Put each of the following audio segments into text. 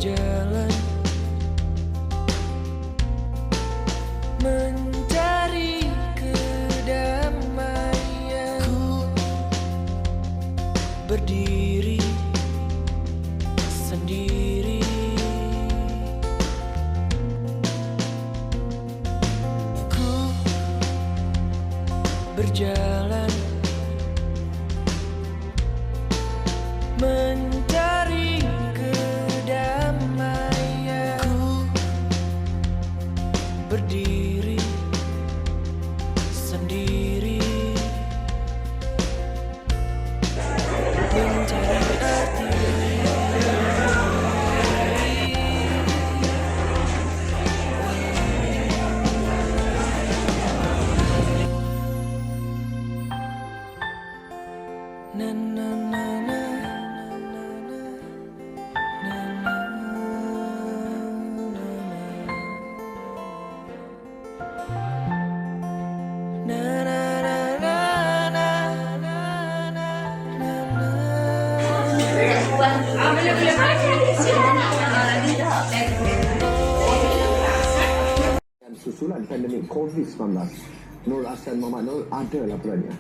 berjalan mencari kedamaian. Ku berdiri sendiri, ku berjalan mencari kedamaian. Ku berdiri sendiri, mencari arti. Na na na na. Susulan pandemik COVID-19, Nur Ahsan Muhammad Nur ada laporannya.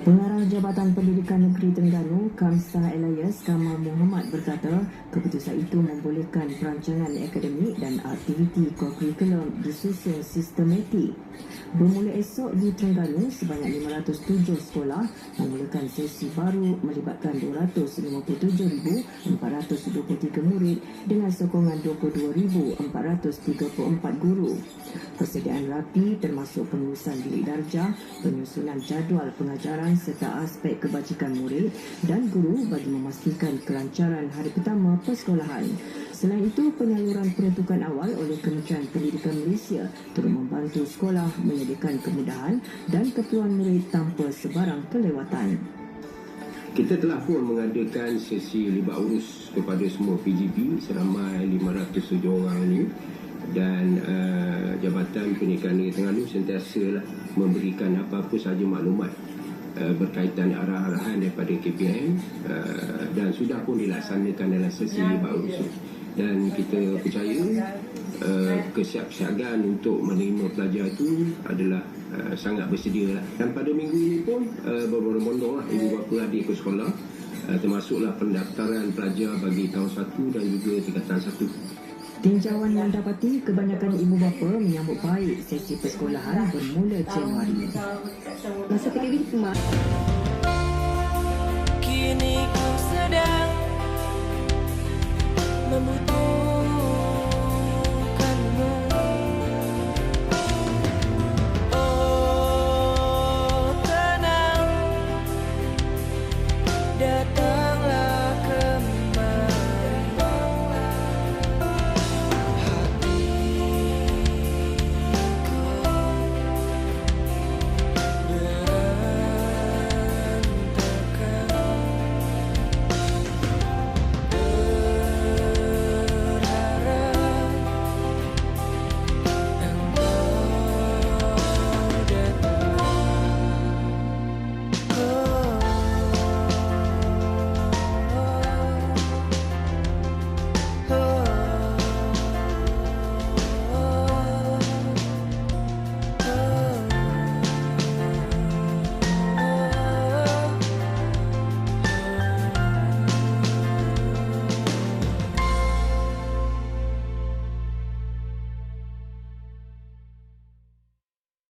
Pengarah Jabatan Pendidikan Negeri Terengganu, Kamsah Elias Kamal Muhammad berkata, keputusan itu membolehkan perancangan akademik dan aktiviti kurikulum disusun sistematik. Bermula esok di Terengganu, sebanyak 507 sekolah memulakan sesi baru melibatkan 257,423 murid dengan sokongan 22,434 guru. Persediaan rapi termasuk pengurusan bilik darjah, penyusunan jadual pengajaran serta aspek kebajikan murid dan guru bagi memastikan kelancaran hari pertama persekolahan. Selain itu, penyaluran peruntukan awal oleh Kementerian Pendidikan Malaysia turut membantu sekolah menyediakan kemudahan dan keperluan murid tanpa sebarang kelewatan. Kita telah pun mengadakan sesi libat urus kepada semua PGP seramai 507 orang ini, dan Jabatan Pendidikan Negeri Terengganu sentiasa memberikan apa-apa sahaja maklumat berkaitan arah-arahan daripada KPM dan sudah pun dilaksanakan dalam sesi libat urus. Dan kita percaya kesiapsiagaan untuk menerima pelajar itu adalah sangat bersedia lah. Dan pada minggu ini pun berbondong-bondong ibu bapa adik ke sekolah, termasuklah pendaftaran pelajar bagi tahun 1 dan juga tingkatan 1. Tinjauan mendapati kebanyakan ibu bapa menyambut baik sesi persekolahan bermula Januari. Masa PKP kini ku sedang